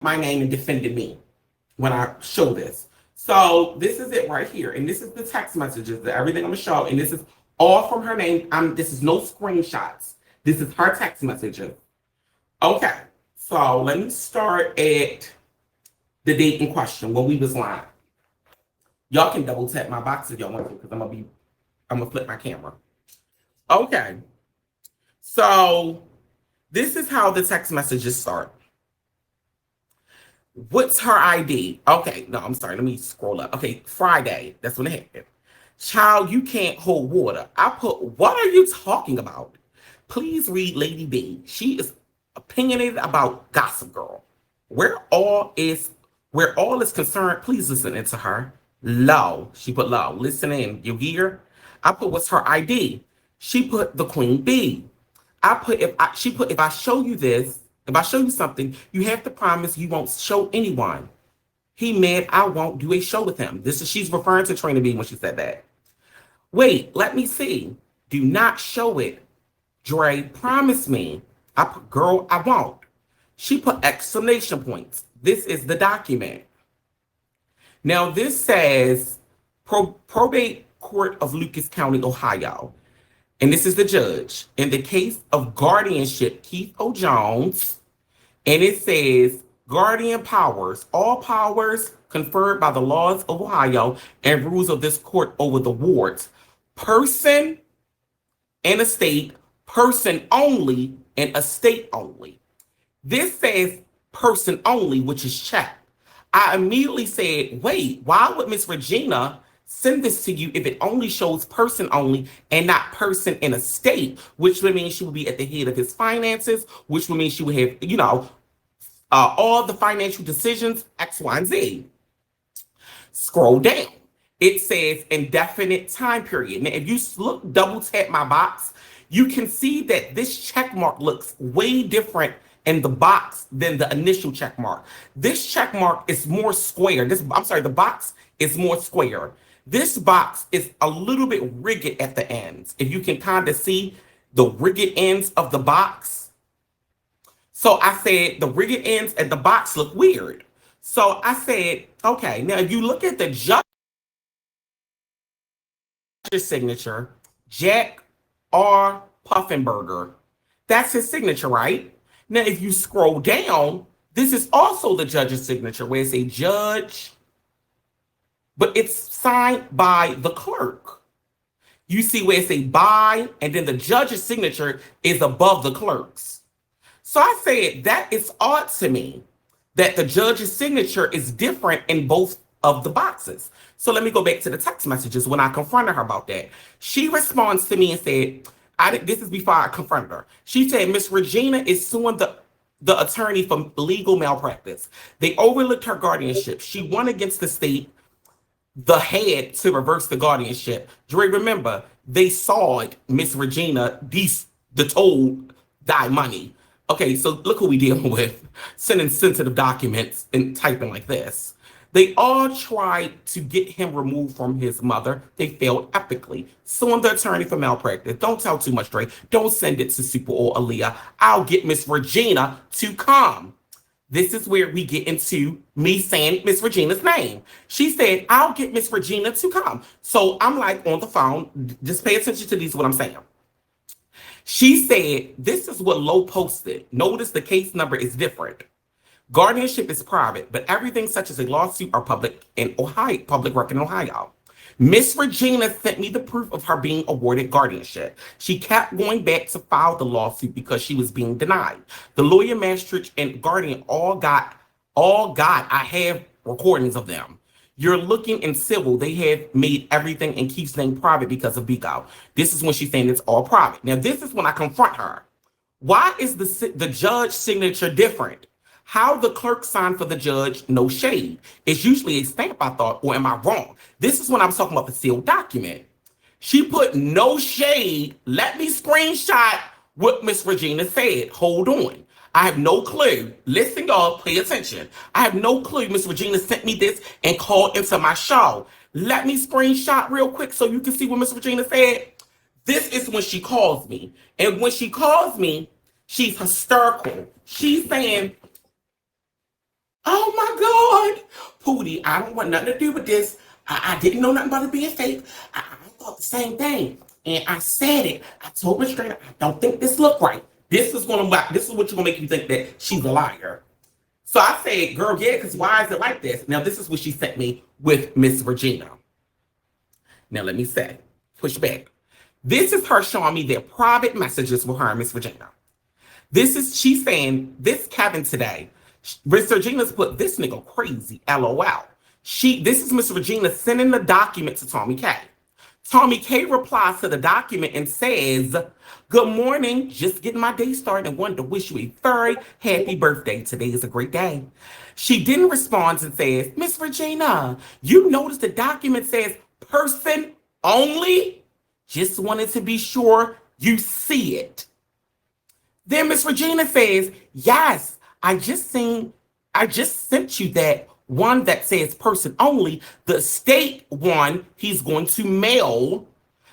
my name and defended me when I show this. So this is it right here. And this is the text messages, everything I'm gonna show. And this is all from her name. This is no screenshots. This is her text messages. Okay. So let me start at the date in question when we was live. Y'all can double tap my box if y'all want to, because I'm gonna flip my camera. Okay. So this is how the text messages start. What's her ID? Okay, no, I'm sorry. Let me scroll up. Okay, Friday. That's when it happened. Child, you can't hold water. I put, what are you talking about? Please read Lady B. She is opinionated about Gossip Girl. Where all is concerned, please listen into her. Low. She put low. Listen in. You hear? I put what's her ID? She put the Queen Bee. She put if I show you this, if I show you something, you have to promise you won't show anyone. He mad I won't do a show with him. She's referring to Trina B when she said that. Wait, let me see. Do not show it. Dre, promise me. I put, girl, I won't. She put exclamation points. This is the document. Now this says probate court of Lucas County, Ohio. And this is the judge. In the case of guardianship, Keith O. Jones, and it says guardian powers, all powers conferred by the laws of Ohio and rules of this court over the wards. Person and estate, person only, and estate only. This says person only, which is checked. I immediately said, wait, why would Miss Regina send this to you if it only shows person only and not person in a state, which would mean she would be at the head of his finances, which would mean she would have, all the financial decisions, X, Y, and Z. Scroll down. It says indefinite time period. Now, if you double tap my box, you can see that this check mark looks way different in the box than the initial check mark. This check mark is more square. The box is more square. This box is a little bit rigged at the ends. If you can kind of see the rigged ends of the box. So I said the rigged ends at the box look weird. So I said, okay, now if you look at the judge's signature, Jack R. Puffenberger, that's his signature, right? Now, if you scroll down, this is also the judge's signature where it's a judge, but it's signed by the clerk. You see where it's a by, and then the judge's signature is above the clerk's. So I said that is odd to me that the judge's signature is different in both of the boxes. So let me go back to the text messages when I confronted her about that. She responds to me and said, this is before I confronted her. She said, Miss Regina is suing the attorney for legal malpractice. They overlooked her guardianship. She won against the state, the head, to reverse the guardianship. Dre, remember, they sawed Miss Regina the told die money. Okay, so look who we dealing with, sending sensitive documents and typing like this. They all tried to get him removed from his mother. They failed epically. Suing the attorney for malpractice. Don't tell too much, Dre. Don't send it to Super or Aaliyah. I'll get Miss Regina to come. This is where we get into me saying Miss Regina's name. She said, I'll get Miss Regina to come. So I'm like on the phone. Just pay attention to these, what I'm saying. She said, this is what Lowe posted. Notice the case number is different. Guardianship is private, but everything such as a lawsuit are public in Ohio, public record in Ohio. Miss Regina sent me the proof of her being awarded guardianship. She kept going back to file the lawsuit because she was being denied. The lawyer, magistrate, and guardian all got, I have recordings of them. You're looking in civil, they have made everything and keeps things private because of BIGO. This is when she's saying it's all private. Now, this is when I confront her. Why is the judge signature different? How the clerk signed for the judge, no shade. It's usually a stamp, I thought, or am I wrong? This is when I was talking about the sealed document. She put no shade. Let me screenshot what Miss Regina said. Hold on. I have no clue. Listen, y'all, pay attention. I have no clue Miss Regina sent me this and called into my show. Let me screenshot real quick so you can see what Miss Regina said. This is when she calls me. And when she calls me, she's hysterical. She's saying, Pootie, I don't want nothing to do with this. I didn't know nothing about it being fake. I thought the same thing. And I said it. I told Miss Trainer, I don't think this looked right. This is what you're gonna make you think that she's a liar. So I said, girl, yeah, because why is it like this? Now, this is what she sent me with Miss Regina. Now, let me say, push back. This is her showing me their private messages with her and Miss Regina. She's saying, this Kevin today, Miss Regina's put, this nigga crazy, LOL. This is Miss Regina sending the document to Tommy K. Tommy K replies to the document and says, good morning, just getting my day started and wanted to wish you a very happy birthday. Today is a great day. She then responds and says, Miss Regina, you notice the document says person only? Just wanted to be sure you see it. Then Miss Regina says, yes, I just sent you that one that says person only. The state one, he's going to mail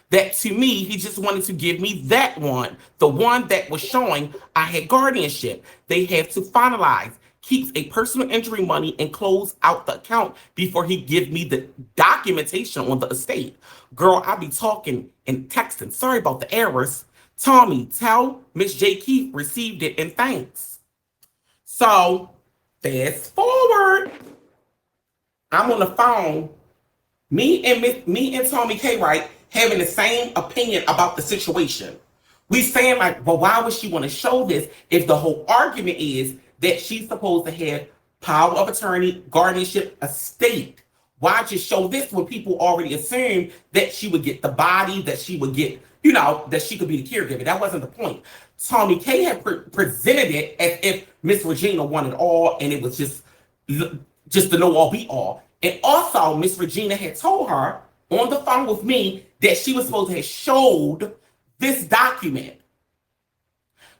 that to me. He just wanted to give me that one, the one that was showing I had guardianship. They have to finalize, keeps a personal injury money and close out the account before he give me the documentation on the estate. Girl, I be talking and texting. Sorry about the errors. Tommy, tell Miss J. Keith received it and thanks. So fast forward. I'm on the phone. Me and Tommy K. Wright having the same opinion about the situation. We saying like, well, why would she want to show this if the whole argument is that she's supposed to have power of attorney, guardianship, estate? Why just show this when people already assumed that she would get the body, that she would get, that she could be the caregiver? That wasn't the point. Tommy K had presented it as if Miss Regina wanted all, and it was just the know all be all. And also, Miss Regina had told her on the phone with me that she was supposed to have showed this document.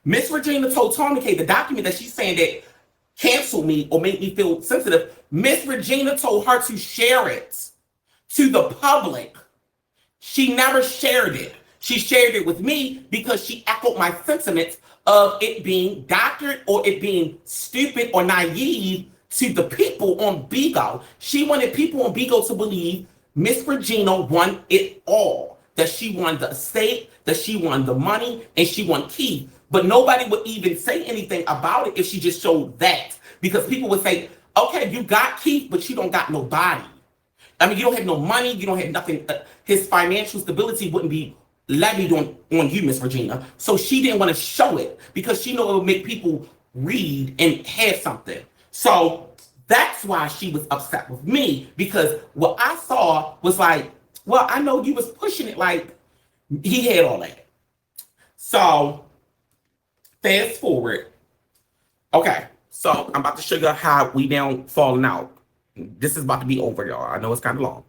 Miss Regina told Tommy K the document that she's saying that canceled me or made me feel sensitive. Miss Regina told her to share it to the public. She never shared it. She shared it with me because she echoed my sentiments of it being doctored or it being stupid or naive to the people on BIGO. She wanted people on BIGO to believe Miss Regina won it all. That she won the estate, that she won the money, and she won Keith. But nobody would even say anything about it if she just showed that. Because people would say, okay, you got Keith, but you don't got no body. I mean, you don't have no money, you don't have nothing. His financial stability wouldn't be levied on you, Miss Regina. So she didn't want to show it because she knew it would make people read and have something. So that's why she was upset with me, because what I saw was like, well, I know you was pushing it like he had all that. So fast forward. Okay, so I'm about to show you how we now falling out. This is about to be over, y'all. I know it's kind of long.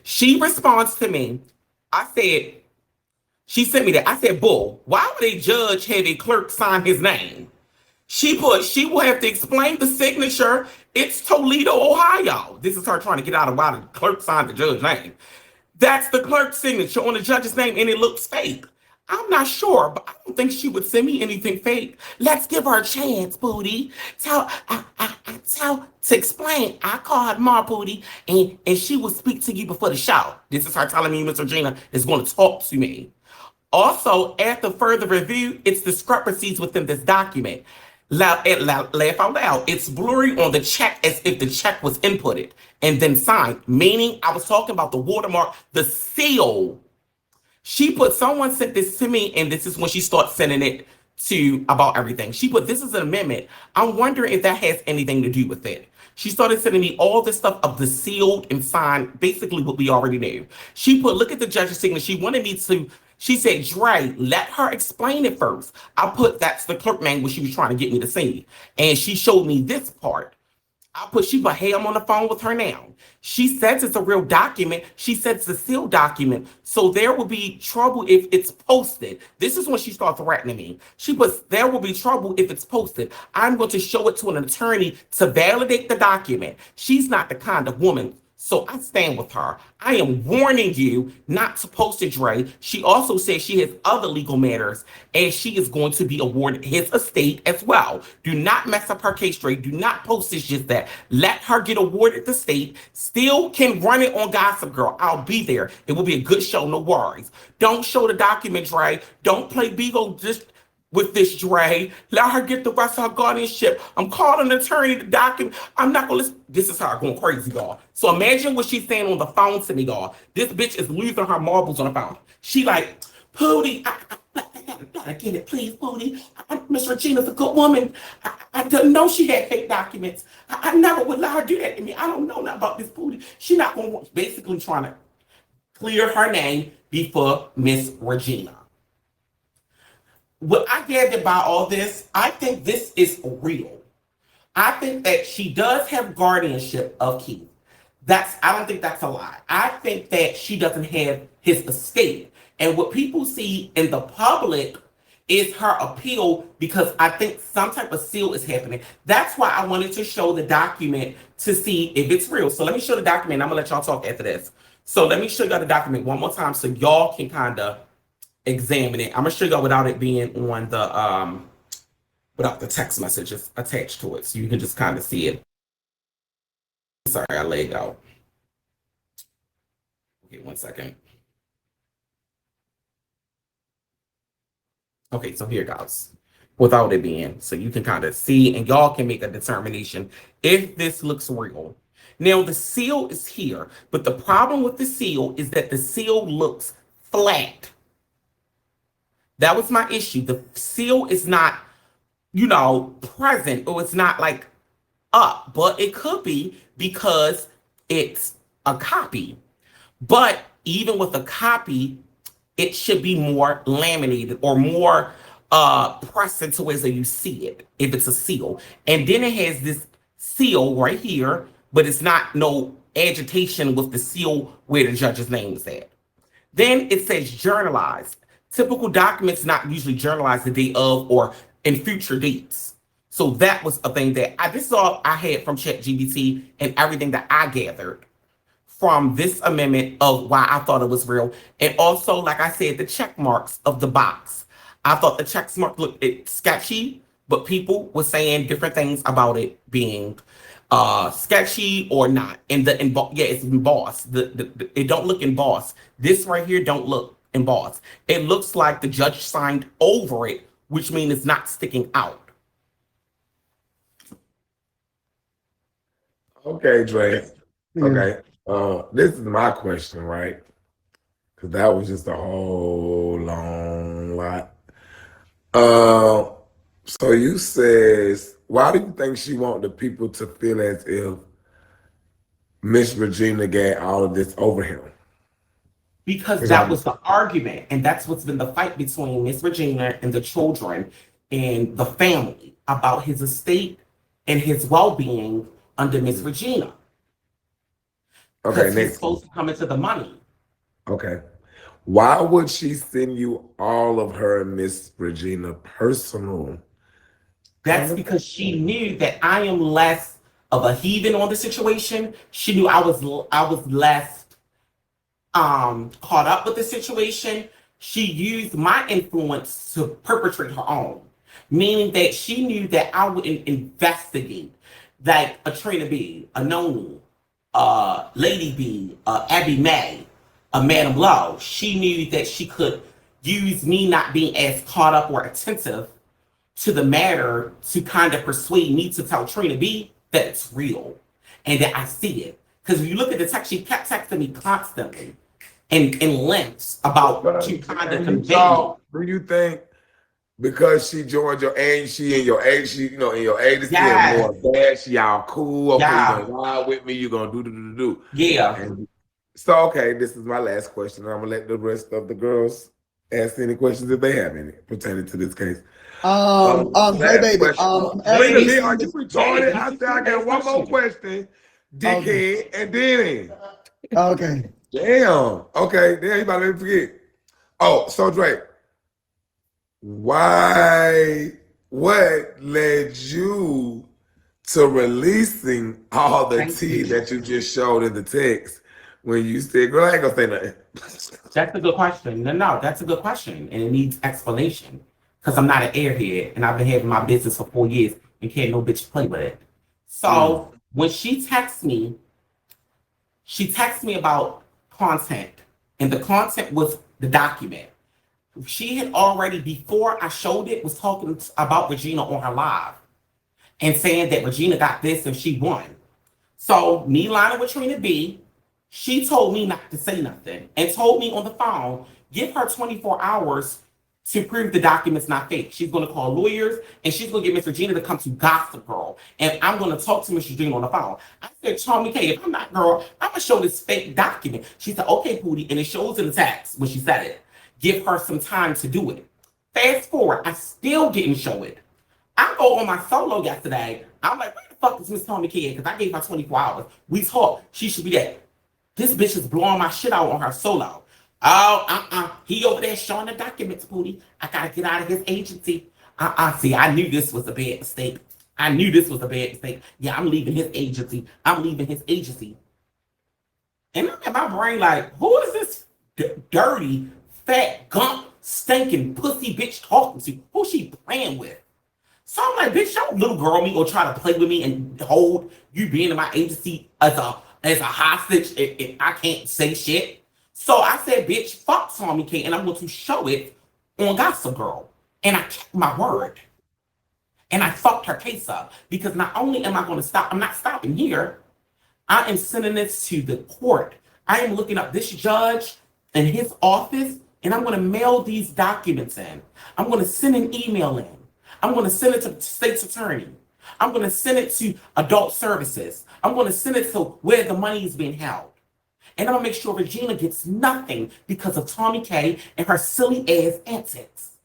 She responds to me. She sent me that. I said, bull, why would a judge have a clerk sign his name? She will have to explain the signature. It's Toledo, Ohio. This is her trying to get out of why the clerk signed the judge's name. That's the clerk's signature on the judge's name, and it looks fake. I'm not sure, but I don't think she would send me anything fake. Let's give her a chance, Booty. To explain. I call her Ma Booty, and she will speak to you before the show. This is her telling me Miss Regina is going to talk to me. Also, after further review, it's discrepancies within this document. Laugh out loud. It's blurry on the check as if the check was inputted and then signed, meaning I was talking about the watermark, the seal. She put, someone sent this to me, and this is when she starts sending it to about everything. She put, this is an amendment. I'm wondering if that has anything to do with it. She started sending me all this stuff of the sealed and signed, basically what we already knew. She put, look at the judge's signature. She wanted me to, she said, Dre, let her explain it first. I put, that's the clerk name, what she was trying to get me to see. And she showed me this part. She put, hey, I'm on the phone with her now. She says it's a real document. She says it's a sealed document. So there will be trouble if it's posted. This is when she starts threatening me. She puts, there will be trouble if it's posted. I'm going to show it to an attorney to validate the document. She's not the kind of woman So I stand with her. I am warning you not to post it, Dre. She also says she has other legal matters and she is going to be awarded his estate as well. Do not mess up her case, Dre. Do not post this just that. Let her get awarded the state. Still can run it on Gossip Girl. I'll be there. It will be a good show, no worries. Don't show the document, Dre. Don't play BIGO just with this, Dre. Let her get the rest of her guardianship. I'm calling an attorney to document. I'm not gonna listen. This is her going crazy, y'all. So imagine what she's saying on the phone to me, y'all. This bitch is losing her marbles on the phone. She like, Pootie, I get it, please, Pootie. Miss Regina's a good woman. I didn't know she had fake documents. I never would let her do that to me. I don't know nothing about this, Pootie. She not gonna, basically trying to clear her name before Miss Regina. What I gathered by all this, I think this is real. I think that she does have guardianship of Keith. I don't think that's a lie. I think that she doesn't have his estate. And what people see in the public is her appeal because I think some type of seal is happening. That's why I wanted to show the document to see if it's real. So let me show the document. I'm gonna let y'all talk after this. So let me show y'all the document one more time so y'all can kind of examine it. I'm gonna show y'all without it being on the without the text messages attached to it, so you can just kind of see it. Sorry, I laid out. Okay, 1 second. Okay, so here it goes. Without it being, so you can kind of see and y'all can make a determination if this looks real. Now the seal is here, but the problem with the seal is that the seal looks flat. That was my issue. The seal is not, present, or it's not like up, but it could be because it's a copy. But even with a copy, it should be more laminated or more pressed into ways that you see it if it's a seal. And then it has this seal right here, but it's not no agitation with the seal where the judge's name is at. Then it says journalized. Typical documents not usually journalized the day of or in future dates. So that was a thing that this is all I had from ChatGPT and everything that I gathered from this amendment of why I thought it was real. And also, like I said, the check marks of the box. I thought the check mark looked sketchy, but people were saying different things about it being sketchy or not. And it's embossed. It don't look embossed. This right here don't look embossed. It looks like the judge signed over it, which means it's not sticking out. Okay, Dre. Okay. This is my question, right? Because that was just a whole long lot. So you says, why do you think she want the people to feel as if Miss Regina got all of this over him? Because that was the argument, and that's what's been the fight between Miss Regina and the children and the family about his estate and his well-being under Miss Regina. Okay, he's supposed to come into the money. Okay. Why would she send you all of her and Miss Regina personal? That's because she knew that I am less of a heathen on the situation. She knew I was less caught up with the situation. She used my influence to perpetrate her own, meaning that she knew that I wouldn't investigate like a Trina B, a Noni, Lady B, Abby May, a Madam Lowe. She knew that she could use me not being as caught up or attentive to the matter to kind of persuade me to tell Trina B that it's real and that I see it. Because if you look at the text, she kept texting me constantly in lengths about to kind of convey. Do you think because she joined your age, she in your age, in your age is more bad, she all cool, okay, you gonna ride with me, you gonna do. Yeah. And so, okay, this is my last question. I'm gonna let the rest of the girls ask any questions if they have any pertaining to this case. Hey baby, Lady, are you retarded? I said I got one more question, dickhead, and then okay. Damn. Okay, damn, you about to let me forget. Oh, so Drake, what led you to releasing all the tea that you just showed in the text when you said, girl, I ain't gonna say nothing. That's a good question. No, that's a good question. And it needs explanation. Because I'm not an airhead and I've been having my business for 4 years and can't no bitch play with it. So when she texts me about content, and the content was the document. She had already, before I showed it, was talking about Regina on her live and saying that Regina got this and she won. So me lining with Trina B, she told me not to say nothing and told me on the phone, give her 24 hours to prove the document's not fake. She's going to call lawyers and she's going to get Miss Regina to come to Gossip Girl. And I'm going to talk to Miss Regina on the phone. I said, Tommy K, if I'm not girl, I'm going to show this fake document. She said, okay, Pootie. And it shows in the text when she said it. Give her some time to do it. Fast forward, I still didn't show it. I go on my solo yesterday. I'm like, where the fuck is Miss Tommy K? Because I gave her 24 hours. We talked. She should be there. This bitch is blowing my shit out on her solo. Oh, he over there showing the documents, Pootie. I gotta get out of his agency. See, I knew this was a bad mistake. Yeah, I'm leaving his agency. And I'm in my brain like, who is this dirty, fat, gump, stinking pussy bitch talking to? Who she playing with? So I'm like, bitch, don't little girl me or try to play with me and hold you being in my agency as a hostage if I can't say shit. So I said, bitch, fuck Tommy K, and I'm going to show it on Gossip Girl. And I kept my word. And I fucked her case up. Because not only am I going to stop, I'm not stopping here. I am sending this to the court. I am looking up this judge and his office, and I'm going to mail these documents in. I'm going to send an email in. I'm going to send it to the state's attorney. I'm going to send it to adult services. I'm going to send it to where the money is being held. And I'm going to make sure Regina gets nothing because of Tommy K and her silly ass antics.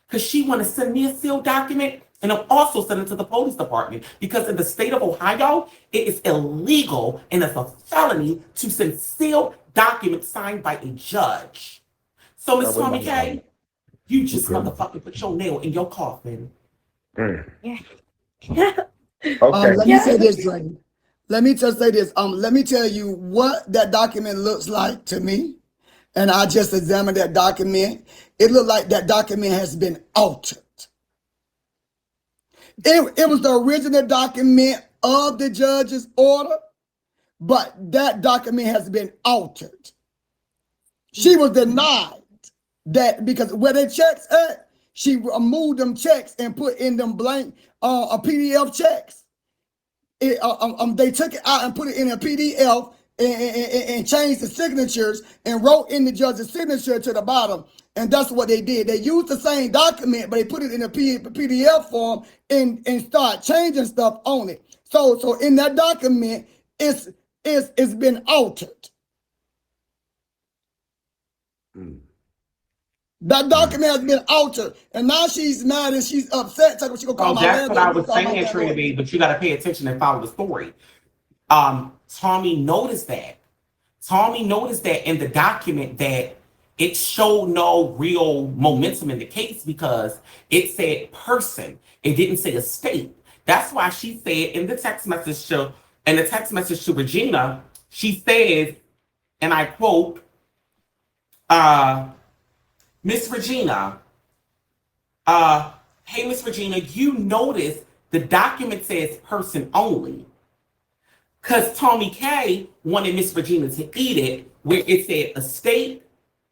Because she want to send me a sealed document, and I'm also sending it to the police department. Because in the state of Ohio, it is illegal and it's a felony to send sealed documents signed by a judge. So, Miss Tommy K, you just motherfucking put your nail in your coffin. Yeah. Okay. Let me say this, Dre. Let me just say this. Let me tell you what that document looks like to me. And I just examined that document. It looked like that document has been altered. It was the original document of the judge's order, but that document has been altered. She was denied that because where the checks at, she removed them checks and put in them blank a PDF checks. They took it out and put it in a PDF and changed the signatures and wrote in the judge's signature to the bottom. And that's what they did. They used the same document, but they put it in a PDF form and start changing stuff on it. So in that document, it's been altered. That document has been altered, and now she's mad and she's upset. She gonna call that's what I was saying, Trina B, but you got to pay attention and follow the story. Tommy noticed that. Tommy noticed that in the document that it showed no real momentum in the case because it said person. It didn't say estate. That's why she said in the text message to Regina, she says, and I quote, Miss Regina, hey, Miss Regina, you notice the document says person only. Because Tommy K wanted Miss Regina to eat it where it said estate,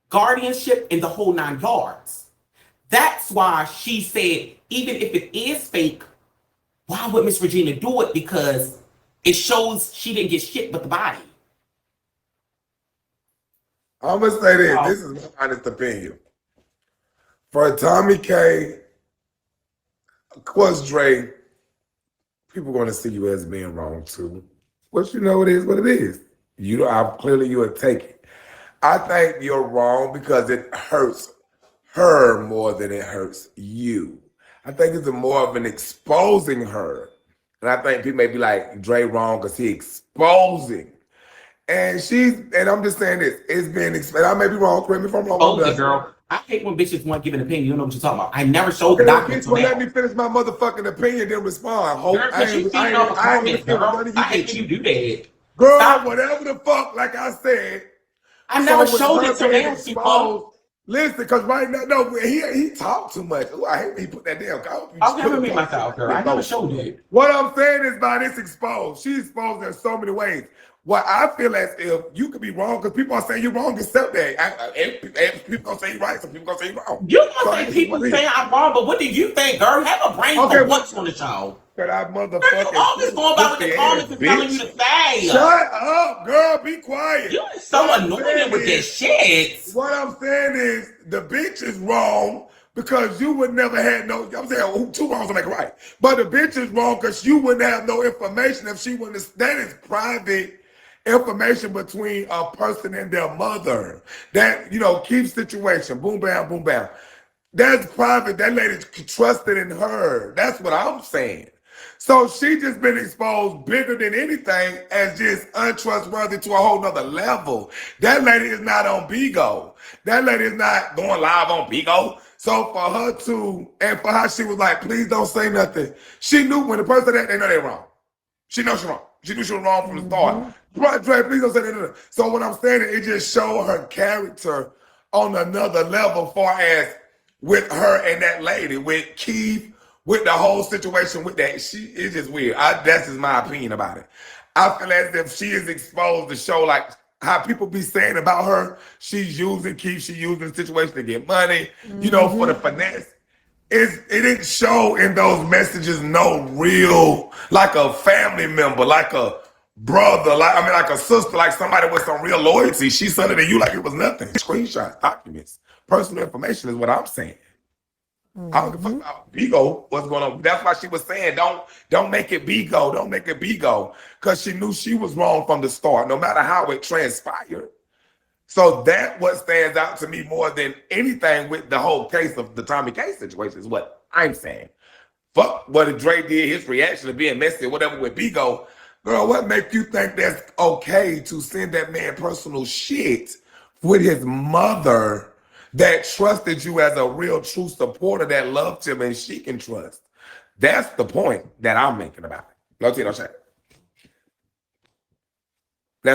guardianship, and the whole 9 yards. That's why she said, even if it is fake, why would Miss Regina do it? Because it shows she didn't get shit but the body. I'm going to say this. This is my honest opinion. For Tommy K, of course, Dre, people going to see you as being wrong too. But you know it is what it is. Clearly you would take it. I think you're wrong because it hurts her more than it hurts you. I think it's more of an exposing her. And I think people may be like, Dre wrong because he exposing. And I'm just saying this, it's been exposed. I may be wrong, correct me if I'm wrong. Okay, girl. I hate when bitches want to give an opinion. You don't know what you're talking about. I never showed the Okay, document bitch, to well, let now. me finish my motherfucking opinion, then respond. Hope Girl, because you feeding off the I ain't comments, even girl. none of I you hate when you bitches. do that. Girl, Stop. whatever the fuck, like I said. I never So with showed her it to being now, Super. exposed, listen, because right now, no, he talked too much. Ooh, I hate when he put that down. I hope you just I'll put never a meet post in myself, girl. I like never this. showed it. What I'm saying is by this exposed, she's exposed in so many ways. What I feel as if you could be wrong, because people are saying you're wrong, accept that. People gonna say you're right, some people gonna say you're wrong. You So gonna it say is what people it is. saying I'm wrong, but what do you think, girl? Have a brain Okay, for what once on the show. could I Girl, you motherfucking always going by what the pussy ass comments is telling you bitch? to say. Shut up, girl. Be quiet. You is What so I'm annoying saying with that is, shit. what I'm saying is, the bitch is wrong because you would never have no. I'm saying two wrongs to make a right, but the bitch is wrong because you wouldn't have no information if she wouldn't. That is private information between a person and their mother. That keep situation. Boom, bam, boom, bam. That's private. That lady trusted in her. That's what I'm saying. So she just been exposed bigger than anything as just untrustworthy to a whole nother level. That lady is not on BIGO. That lady is not going live on BIGO. So for her to, and for how she was like, please don't say nothing. She knew when the person that they know they're wrong. She knows she's wrong. She knew she was wrong from the start. Right, Dre, please don't say that. So what I'm saying is it just showed her character on another level far as with her and that lady, with Keith, with the whole situation with that. It's just weird. That's just my opinion about it. I feel as if she is exposed to show like how people be saying about her, she's using Keith, she's using the situation to get money, for the finesse. It didn't show in those messages no real, like a family member, like a brother, like a sister, like somebody with some real loyalty. She sent it to you like it was nothing. Screenshots, documents, personal information is what I'm saying. I don't give a fuck about BIGO, what's going on. That's why she was saying, don't make it BIGO, don't make it BIGO. Because she knew she was wrong from the start, no matter how it transpired. So that what stands out to me more than anything with the whole case of the Tommy K situation is what I'm saying. Fuck what Dre did, his reaction to being messy or whatever with BIGO. Girl, what make you think that's okay to send that man personal shit with his mother that trusted you as a real true supporter that loved him and she can trust? That's the point that I'm making about it. No tea, no shame.